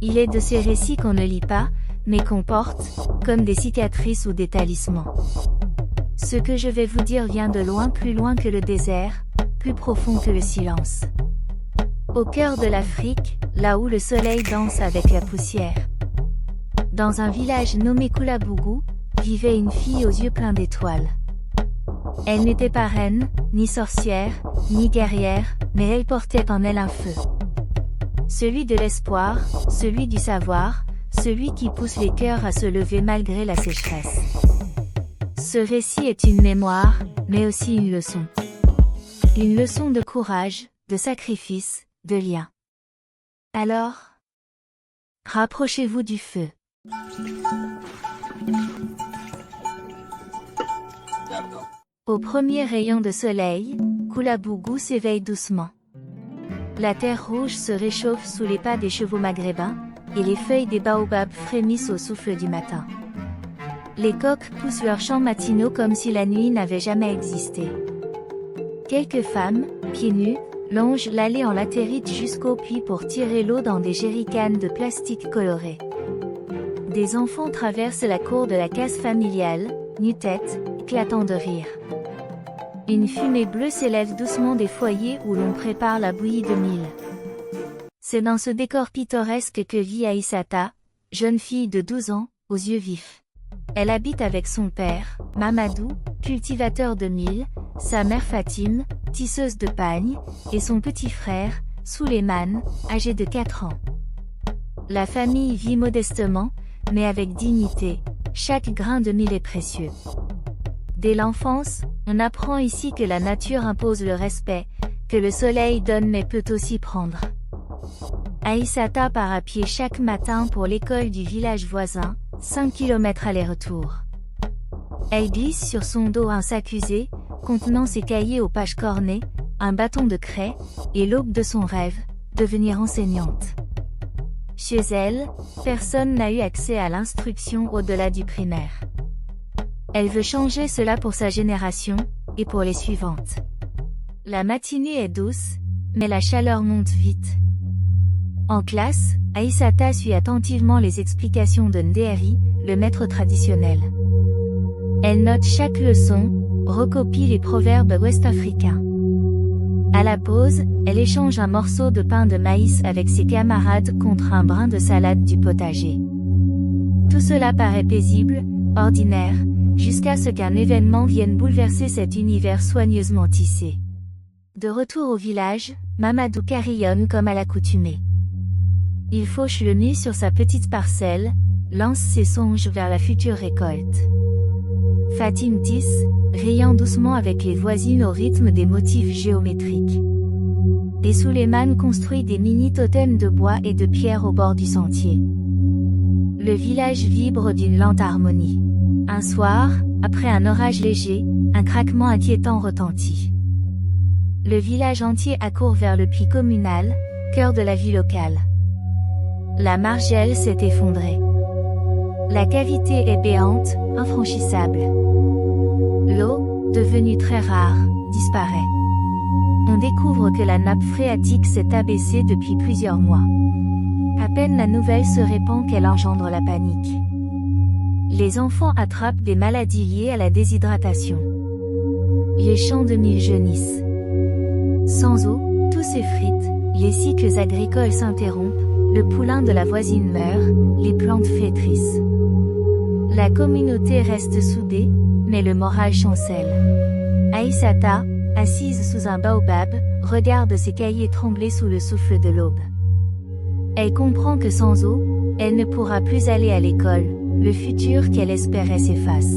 Il est de ces récits qu'on ne lit pas, mais qu'on porte, comme des cicatrices ou des talismans. Ce que je vais vous dire vient de loin, plus loin que le désert, plus profond que le silence. Au cœur de l'Afrique, là où le soleil danse avec la poussière. Dans un village nommé Koulabougou, vivait une fille aux yeux pleins d'étoiles. Elle n'était pas reine, ni sorcière, ni guerrière, mais elle portait en elle un feu. Celui de l'espoir, celui du savoir, celui qui pousse les cœurs à se lever malgré la sécheresse. Ce récit est une mémoire, mais aussi une leçon. Une leçon de courage, de sacrifice, de lien. Alors, rapprochez-vous du feu. Au premier rayon de soleil, Koulabougou s'éveille doucement. La terre rouge se réchauffe sous les pas des chevaux maghrébins, et les feuilles des baobabs frémissent au souffle du matin. Les coqs poussent leurs chants matinaux comme si la nuit n'avait jamais existé. Quelques femmes, pieds nus, longent l'allée en latérite jusqu'au puits pour tirer l'eau dans des jerrycans de plastique colorés. Des enfants traversent la cour de la case familiale, nu-tête, éclatant de rire. Une fumée bleue s'élève doucement des foyers où l'on prépare la bouillie de mil. C'est dans ce décor pittoresque que vit Aïssata, jeune fille de 12 ans, aux yeux vifs. Elle habite avec son père, Mamadou, cultivateur de mil, sa mère Fatim, tisseuse de pagne, et son petit frère, Souleymane, âgé de 4 ans. La famille vit modestement, mais avec dignité, chaque grain de mil est précieux. Dès l'enfance, on apprend ici que la nature impose le respect, que le soleil donne mais peut aussi prendre. Aïssata part à pied chaque matin pour l'école du village voisin, 5 km aller-retour. Elle glisse sur son dos un sac usé, contenant ses cahiers aux pages cornées, un bâton de craie, et l'aube de son rêve, devenir enseignante. Chez elle, personne n'a eu accès à l'instruction au-delà du primaire. Elle veut changer cela pour sa génération, et pour les suivantes. La matinée est douce, mais la chaleur monte vite. En classe, Aïssata suit attentivement les explications de Ndéri, le maître traditionnel. Elle note chaque leçon, recopie les proverbes ouest-africains. À la pause, elle échange un morceau de pain de maïs avec ses camarades contre un brin de salade du potager. Tout cela paraît paisible, ordinaire, jusqu'à ce qu'un événement vienne bouleverser cet univers soigneusement tissé. De retour au village, Mamadou carillonne comme à l'accoutumée. Il fauche le nez sur sa petite parcelle, lance ses songes vers la future récolte. Fatim tisse, riant doucement avec les voisines au rythme des motifs géométriques. Et Souleymane construit des mini-totems de bois et de pierre au bord du sentier. Le village vibre d'une lente harmonie. Un soir, après un orage léger, un craquement inquiétant retentit. Le village entier accourt vers le puits communal, cœur de la vie locale. La margelle s'est effondrée. La cavité est béante, infranchissable. L'eau, devenue très rare, disparaît. On découvre que la nappe phréatique s'est abaissée depuis plusieurs mois. À peine la nouvelle se répand qu'elle engendre la panique. Les enfants attrapent des maladies liées à la déshydratation. Les champs de mil jaunissent. Sans eau, tout s'effrite, les cycles agricoles s'interrompent, le poulain de la voisine meurt, les plantes flétrissent. La communauté reste soudée, mais le moral chancelle. Aïssata, assise sous un baobab, regarde ses cahiers trembler sous le souffle de l'aube. Elle comprend que sans eau, elle ne pourra plus aller à l'école, le futur qu'elle espérait s'efface.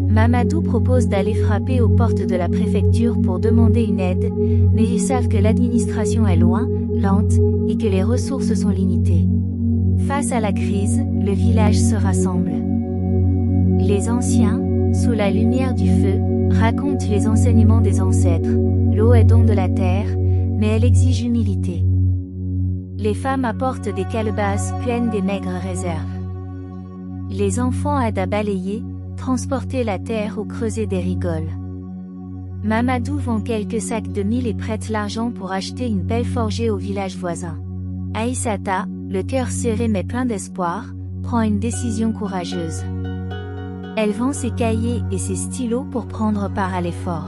Mamadou propose d'aller frapper aux portes de la préfecture pour demander une aide, mais ils savent que l'administration est loin, lente, et que les ressources sont limitées. Face à la crise, le village se rassemble. Les anciens, sous la lumière du feu, racontent les enseignements des ancêtres. L'eau est don de la terre, mais elle exige humilité. Les femmes apportent des calebasses pleines des maigres réserves. Les enfants aident à balayer, transporter la terre ou creuser des rigoles. Mamadou vend quelques sacs de mil et prête l'argent pour acheter une pelle forgée au village voisin. Aïssata, le cœur serré mais plein d'espoir, prend une décision courageuse. Elle vend ses cahiers et ses stylos pour prendre part à l'effort.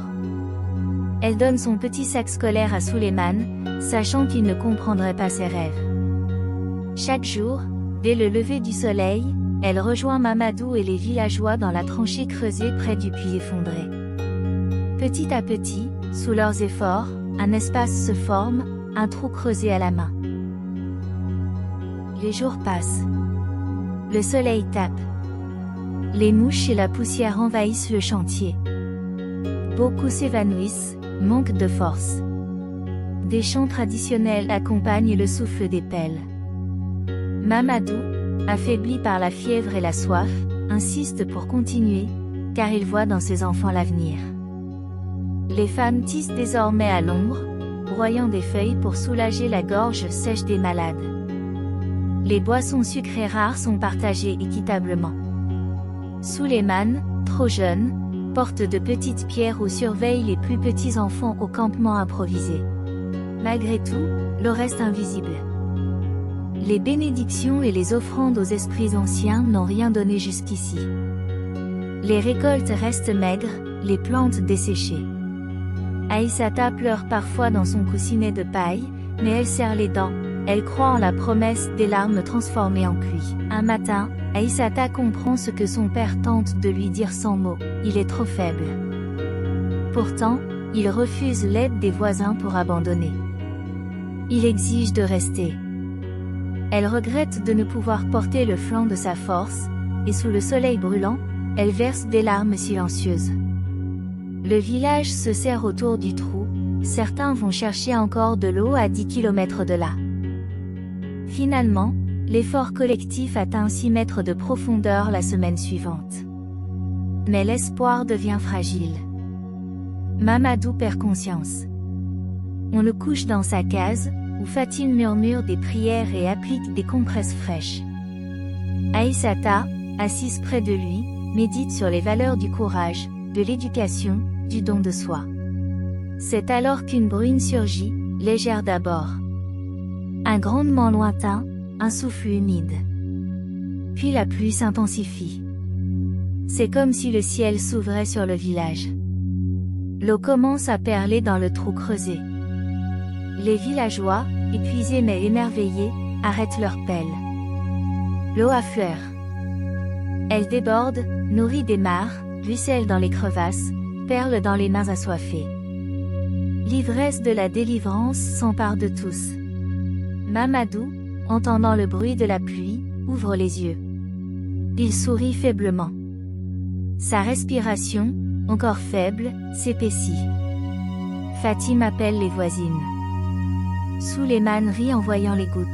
Elle donne son petit sac scolaire à Suleiman, sachant qu'il ne comprendrait pas ses rêves. Chaque jour, dès le lever du soleil, elle rejoint Mamadou et les villageois dans la tranchée creusée près du puits effondré. Petit à petit, sous leurs efforts, un espace se forme, un trou creusé à la main. Les jours passent. Le soleil tape. Les mouches et la poussière envahissent le chantier. Beaucoup s'évanouissent, manquent de force. Des chants traditionnels accompagnent le souffle des pelles. Mamadou, affaibli par la fièvre et la soif, insiste pour continuer, car il voit dans ses enfants l'avenir. Les femmes tissent désormais à l'ombre, broyant des feuilles pour soulager la gorge sèche des malades. Les boissons sucrées rares sont partagées équitablement. Suleiman, trop jeune, porte de petites pierres ou surveille les plus petits enfants au campement improvisé. Malgré tout, l'eau reste invisible. Les bénédictions et les offrandes aux esprits anciens n'ont rien donné jusqu'ici. Les récoltes restent maigres, les plantes desséchées. Aïssata pleure parfois dans son coussinet de paille, mais elle serre les dents, elle croit en la promesse des larmes transformées en pluie. Un matin, Aïssata comprend ce que son père tente de lui dire sans mots, il est trop faible. Pourtant, il refuse l'aide des voisins pour abandonner. Il exige de rester. Elle regrette de ne pouvoir porter le flanc de sa force, et sous le soleil brûlant, elle verse des larmes silencieuses. Le village se serre autour du trou, certains vont chercher encore de l'eau à 10 km de là. Finalement, l'effort collectif atteint 6 mètres de profondeur la semaine suivante. Mais l'espoir devient fragile. Mamadou perd conscience. On le couche dans sa case, où Fatine murmure des prières et applique des compresses fraîches. Aïssata, assise près de lui, médite sur les valeurs du courage, de l'éducation, du don de soi. C'est alors qu'une bruine surgit, légère d'abord. Un grondement lointain, un souffle humide. Puis la pluie s'intensifie. C'est comme si le ciel s'ouvrait sur le village. L'eau commence à perler dans le trou creusé. Les villageois, épuisés mais émerveillés, arrêtent leurs pelles. L'eau affleure. Elle déborde, nourrit des mares, ruisselle dans les crevasses, perle dans les mains assoiffées. L'ivresse de la délivrance s'empare de tous. Mamadou, entendant le bruit de la pluie, ouvre les yeux. Il sourit faiblement. Sa respiration, encore faible, s'épaissit. Fatime appelle les voisines. Suleiman rit en voyant les gouttes.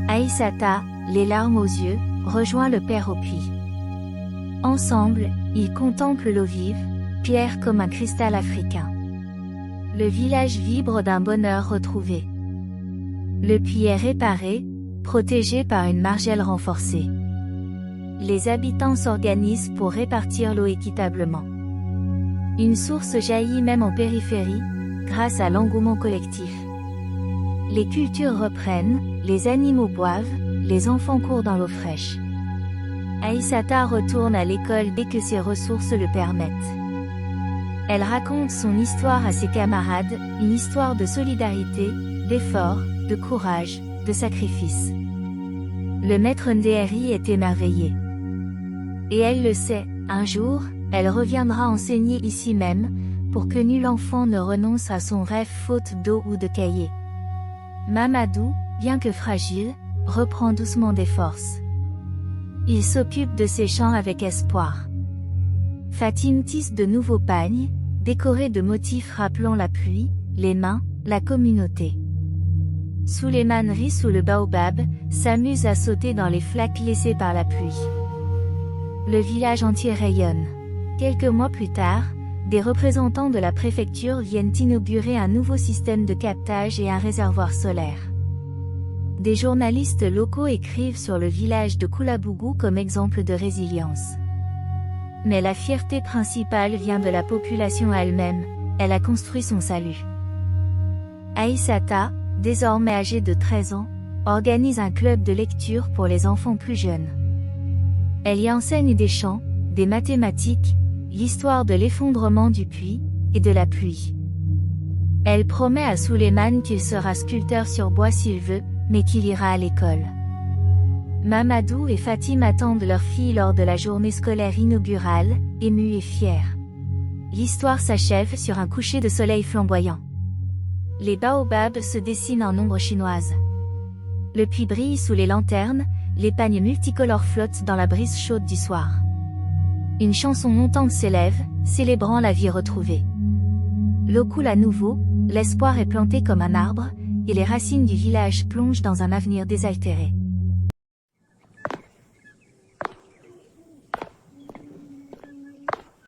Aïssata, les larmes aux yeux, rejoint le père au puits. Ensemble, ils contemplent l'eau vive, claire comme un cristal africain. Le village vibre d'un bonheur retrouvé. Le puits est réparé, protégé par une margelle renforcée. Les habitants s'organisent pour répartir l'eau équitablement. Une source jaillit même en périphérie, grâce à l'engouement collectif. Les cultures reprennent, les animaux boivent, les enfants courent dans l'eau fraîche. Aïssata retourne à l'école dès que ses ressources le permettent. Elle raconte son histoire à ses camarades, une histoire de solidarité, d'effort, de courage, de sacrifice. Le maître Ndéheri est émerveillé. Et elle le sait, un jour, elle reviendra enseigner ici même, pour que nul enfant ne renonce à son rêve faute d'eau ou de cahiers. Mamadou, bien que fragile, reprend doucement des forces. Il s'occupe de ses champs avec espoir. Fatime tisse de nouveaux pagnes, décorés de motifs rappelant la pluie, les mains, la communauté. Suleiman rit sous le baobab, s'amuse à sauter dans les flaques laissées par la pluie. Le village entier rayonne. Quelques mois plus tard, des représentants de la préfecture viennent inaugurer un nouveau système de captage et un réservoir solaire. Des journalistes locaux écrivent sur le village de Koulabougou comme exemple de résilience. Mais la fierté principale vient de la population elle-même, elle a construit son salut. Aïssata, désormais âgée de 13 ans, organise un club de lecture pour les enfants plus jeunes. Elle y enseigne des chants, des mathématiques, l'histoire de l'effondrement du puits, et de la pluie. Elle promet à Suleiman qu'il sera sculpteur sur bois s'il veut, mais qu'il ira à l'école. Mamadou et Fatim attendent leur fille lors de la journée scolaire inaugurale, émus et fiers. L'histoire s'achève sur un coucher de soleil flamboyant. Les baobabs se dessinent en ombre chinoise. Le puits brille sous les lanternes, les pagnes multicolores flottent dans la brise chaude du soir. Une chanson montante s'élève, célébrant la vie retrouvée. L'eau coule à nouveau, l'espoir est planté comme un arbre, et les racines du village plongent dans un avenir désaltéré.